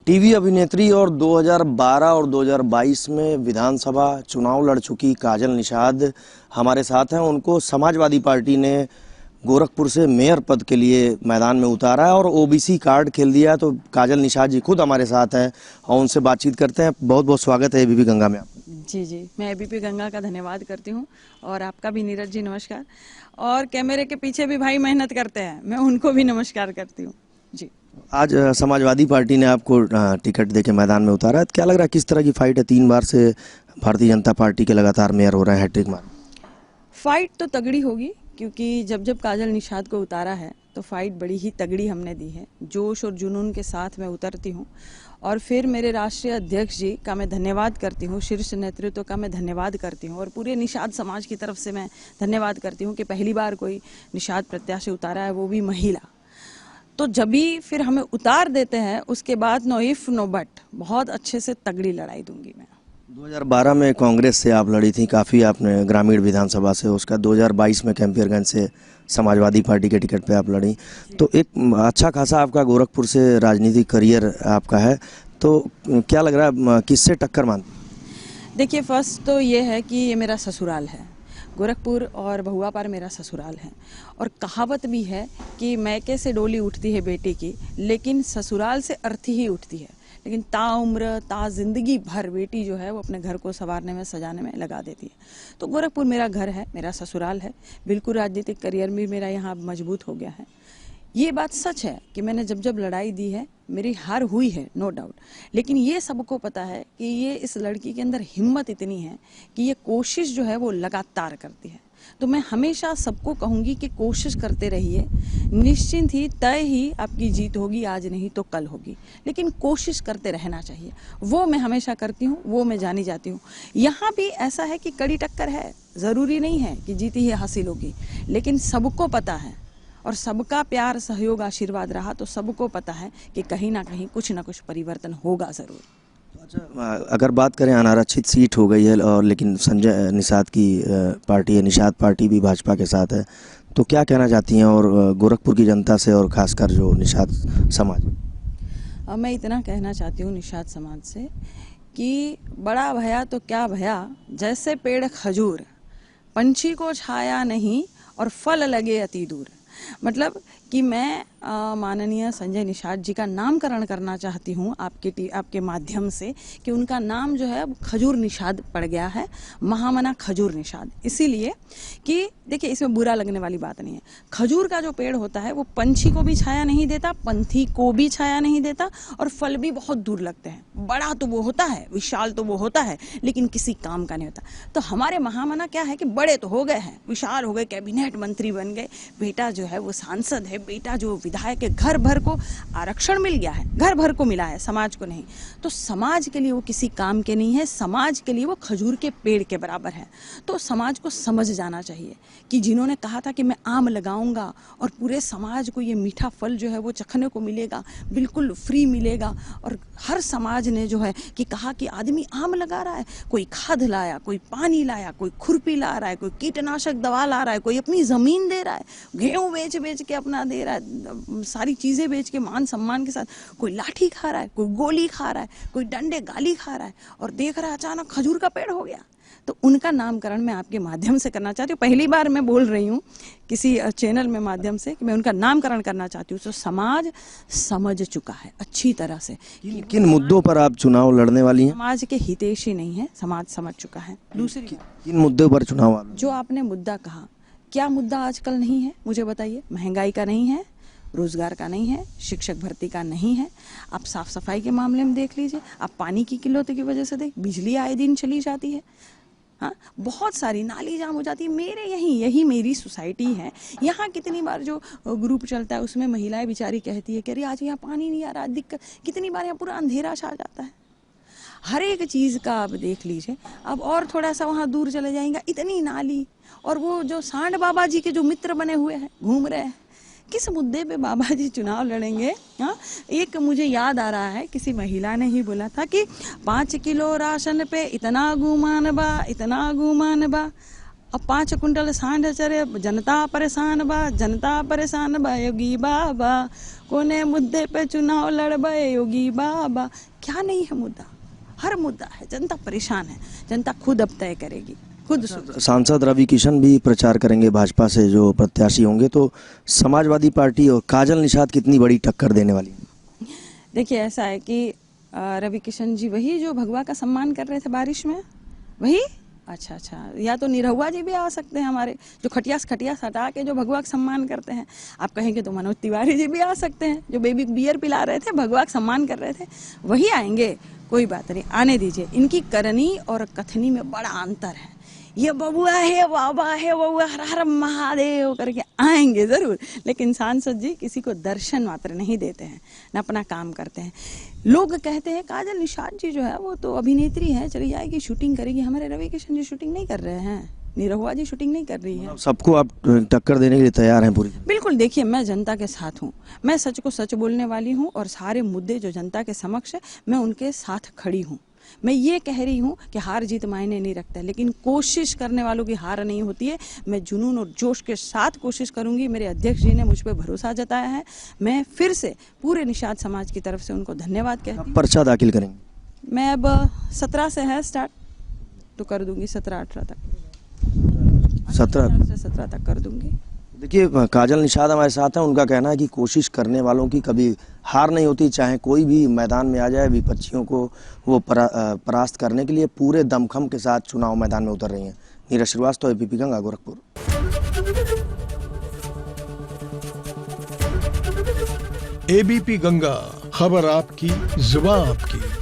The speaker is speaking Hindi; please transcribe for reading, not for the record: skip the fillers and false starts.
टीवी अभिनेत्री और 2012 और 2022 में विधानसभा चुनाव लड़ चुकी काजल निषाद हमारे साथ हैं। उनको समाजवादी पार्टी ने गोरखपुर से मेयर पद के लिए मैदान में उतारा है और ओबीसी कार्ड खेल दिया। तो काजल निषाद जी खुद हमारे साथ हैं और उनसे बातचीत करते हैं। बहुत बहुत स्वागत है एबीपी गंगा में। जी, मैं एबीपी गंगा का धन्यवाद करती हूँ और आपका भी नीरज जी नमस्कार। और कैमरे के पीछे भी भाई मेहनत करते हैं, मैं उनको भी नमस्कार करती हूँ जी। आज समाजवादी पार्टी ने आपको टिकट देके मैदान में उतारा है। क्या लग रहा है किस तरह की फाइट है? 3 बार से भारतीय जनता पार्टी के लगातार मेयर हो रहे हैं, हैट्रिक मार। फाइट तो तगड़ी होगी क्योंकि जब काजल निषाद को उतारा है तो फाइट बड़ी ही तगड़ी हमने दी है। जोश और जुनून के साथ मैं उतरती हूँ और फिर मेरे राष्ट्रीय अध्यक्ष जी का मैं धन्यवाद करती हूँ, शीर्ष नेतृत्व का मैं धन्यवाद करती हूँ और पूरे निषाद समाज की तरफ से मैं धन्यवाद करती हूँ कि पहली बार कोई निषाद प्रत्याशी उतारा है, वो भी महिला। तो जब भी फिर हमें उतार देते हैं उसके बाद नो इफ नो बट बहुत अच्छे से तगड़ी लड़ाई दूंगी मैं। 2012 में कांग्रेस से आप लड़ी थी, काफ़ी आपने ग्रामीण विधानसभा से। उसका 2022 में कैंपियरगंज से समाजवादी पार्टी के टिकट पे आप लड़ी। तो एक अच्छा खासा आपका गोरखपुर से राजनीतिक करियर आपका है। तो क्या लग रहा है किससे टक्कर मानती? देखिए, फर्स्ट तो ये है कि ये मेरा ससुराल है, गोरखपुर और बहुआ पर मेरा ससुराल है। और कहावत भी है कि मैके से डोली उठती है बेटी की, लेकिन ससुराल से अर्थी ही उठती है। लेकिन ताउम्र जिंदगी भर बेटी जो है वो अपने घर को संवारने में सजाने में लगा देती है। तो गोरखपुर मेरा घर है, मेरा ससुराल है। बिल्कुल राजनीतिक करियर भी मेरा यहाँ मजबूत हो गया है। ये बात सच है कि मैंने जब लड़ाई दी है मेरी हार हुई है, नो डाउट। लेकिन ये सबको पता है कि ये इस लड़की के अंदर हिम्मत इतनी है कि ये कोशिश जो है वो लगातार करती है। तो मैं हमेशा सबको कहूँगी कि कोशिश करते रहिए, निश्चिंत ही तय ही आपकी जीत होगी, आज नहीं तो कल होगी। लेकिन कोशिश करते रहना चाहिए, वो मैं हमेशा करती हूँ, वो मैं जानी जाती हूँ। यहाँ भी ऐसा है कि कड़ी टक्कर है, ज़रूरी नहीं है कि जीती ही हासिल होगी, लेकिन सबको पता है और सबका प्यार सहयोग आशीर्वाद रहा तो सबको पता है कि कहीं ना कहीं कुछ ना कुछ परिवर्तन होगा ज़रूर। अच्छा, अगर बात करें अनारक्षित सीट हो गई है और लेकिन संजय निषाद की पार्टी है, निषाद पार्टी भी भाजपा के साथ है, तो क्या कहना चाहती हैं और गोरखपुर की जनता से और खासकर जो निषाद समाज? मैं इतना कहना चाहती हूँ निषाद समाज से कि बड़ा भया तो क्या भया, जैसे पेड़ खजूर, पंछी को छाया नहीं और फल लगे अति दूर। मतलब कि मैं माननीय संजय निषाद जी का नामकरण करना चाहती हूँ आपके माध्यम से कि उनका नाम जो है खजूर निषाद पड़ गया है, महामना खजूर निषाद। इसीलिए कि देखिए, इसमें बुरा लगने वाली बात नहीं है। खजूर का जो पेड़ होता है वो पंछी को भी छाया नहीं देता, पंथी को भी छाया नहीं देता और फल भी बहुत दूर लगते हैं। बड़ा तो वो होता है, विशाल तो वो होता है, लेकिन किसी काम का नहीं होता। तो हमारे महामना क्या है कि बड़े तो हो गए हैं, विशाल हो गए, कैबिनेट मंत्री बन गए, बेटा जो है वो सांसद है, बेटा जो विधायक है, घर भर को आरक्षण मिल गया है, घर भर को मिला है, समाज को नहीं। तो समाज के लिए वो किसी काम के नहीं है, समाज के लिए वो खजूर के पेड़ के बराबर है। तो समाज को समझ जाना चाहिए कि जिन्होंने कहा था कि मैं आम लगाऊंगा और पूरे समाज को ये मीठा फल जो है वो चखने को मिलेगा, बिल्कुल फ्री मिलेगा, और हर समाज ने जो है कि कहा कि आदमी आम लगा रहा है, कोई खाद लाया, कोई पानी लाया, कोई खुरपी ला रहा है, कोई कीटनाशक दवा ला रहा है, कोई अपनी जमीन दे रहा है, गेहूं बेच के अपना दे रहा है, सारी चीजें बेच के मान सम्मान के साथ, कोई लाठी खा रहा है, कोई गोली खा रहा है, कोई डंडे गाली खा रहा है, और देख रहा है अचानक खजूर का पेड़ हो गया। तो उनका नामकरण मैं आपके माध्यम से करना चाहती हूँ। पहली बार मैं बोल रही हूँ किसी चैनल में माध्यम से कि मैं उनका नामकरण करना चाहती हूँ। तो समाज समझ चुका है अच्छी तरह से किन मुद्दों पर आप चुनाव लड़ने वाली हैं? समाज के हितैषी नहीं है, समाज समझ चुका है। दूसरी किन मुद्दों पर चुनाव? जो आपने मुद्दा कहा, क्या मुद्दा आजकल नहीं है मुझे बताइए? महंगाई का नहीं है, रोजगार का नहीं है, शिक्षक भर्ती का नहीं है, आप साफ सफाई के मामले में देख लीजिए, आप पानी की किल्लत की वजह से देख, बिजली आए दिन चली जाती है, हाँ, बहुत सारी नाली जाम हो जाती है। मेरे यही मेरी सोसाइटी है, यहाँ कितनी बार जो ग्रुप चलता है उसमें महिलाएं बेचारी कहती है कि अरे आज यहाँ पानी नहीं आ रहा, दिक्कत। कितनी बार यहाँ पूरा अंधेरा छा जाता है। हर एक चीज़ का आप देख लीजिए। अब और थोड़ा सा वहाँ दूर चले जाएंगे, इतनी नाली, और वो जो सांड बाबा जी के जो मित्र बने हुए हैं घूम रहे हैं। किस मुद्दे पे बाबा जी चुनाव लड़ेंगे? हाँ, एक मुझे याद आ रहा है, किसी महिला ने ही बोला था कि 5 किलो राशन पे इतना गुमान बा, इतना गुमान बा। अब 5 कुंटल सांड चरे, जनता परेशान बा योगी बाबा, कोने मुद्दे पे चुनाव लड़बे योगी बाबा। क्या नहीं है मुद्दा, हर मुद्दा है, जनता परेशान है, जनता खुद अब तय करेगी, खुद। सांसद रवि किशन भी प्रचार करेंगे भाजपा से जो प्रत्याशी होंगे, तो समाजवादी पार्टी और काजल निषाद कितनी बड़ी टक्कर देने वाली है? देखिए ऐसा है कि रवि किशन जी वही जो भगवा का सम्मान कर रहे थे बारिश में, वही। अच्छा, या तो निरहुआ जी भी आ सकते हैं हमारे, जो खटियास हटा के जो भगवा का सम्मान करते हैं। आप कहेंगे तो मनोज तिवारी जी भी आ सकते हैं, जो बेबी बियर पिला रहे थे, भगवा का सम्मान कर रहे थे, वही आएंगे। कोई बात नहीं, आने दीजिए। इनकी करनी और कथनी में बड़ा अंतर है। ये बबुआ है, बाबा है, बबुआ हर हर महादेव करके आएंगे जरूर, लेकिन सांसद जी किसी को दर्शन मात्र नहीं देते हैं, न अपना काम करते हैं। लोग कहते हैं काजल निषाद जी जो है वो तो अभिनेत्री है, चली जाएगी, शूटिंग करेगी। हमारे रवि किशन जी शूटिंग नहीं कर रहे हैं, निरहुआ जी शूटिंग नहीं कर रही है। सबको आप टक्कर देने के लिए तैयार हैं पूरी? बिल्कुल। देखिए, मैं जनता के साथ हूँ, मैं सच को सच बोलने वाली हूँ, और सारे मुद्दे जो जनता के समक्ष है मैं उनके साथ खड़ी हूँ। मैं ये कह रही हूँ कि हार जीत मायने नहीं रखता, लेकिन कोशिश करने वालों की हार नहीं होती है। मैं जुनून और जोश के साथ कोशिश करूंगी। मेरे अध्यक्ष जी ने मुझ पर भरोसा जताया है। मैं फिर से पूरे निषाद समाज की तरफ से उनको धन्यवाद कहती हूँ। पर्चा दाखिल करेंगे? मैं अब 17 से है स्टार्ट, तो कर दूंगी 17-18 तक, 17 तक कर दूंगी। देखिए, काजल निषाद हमारे साथ हैं। उनका कहना है कि कोशिश करने वालों की कभी हार नहीं होती, चाहे कोई भी मैदान में आ जाए। विपक्षियों को वो परास्त करने के लिए पूरे दमखम के साथ चुनाव मैदान में उतर रही हैं। नीरज श्रीवास्तव, एबीपी गंगा, गोरखपुर। एबीपी गंगा, खबर आपकी, जुबान आपकी।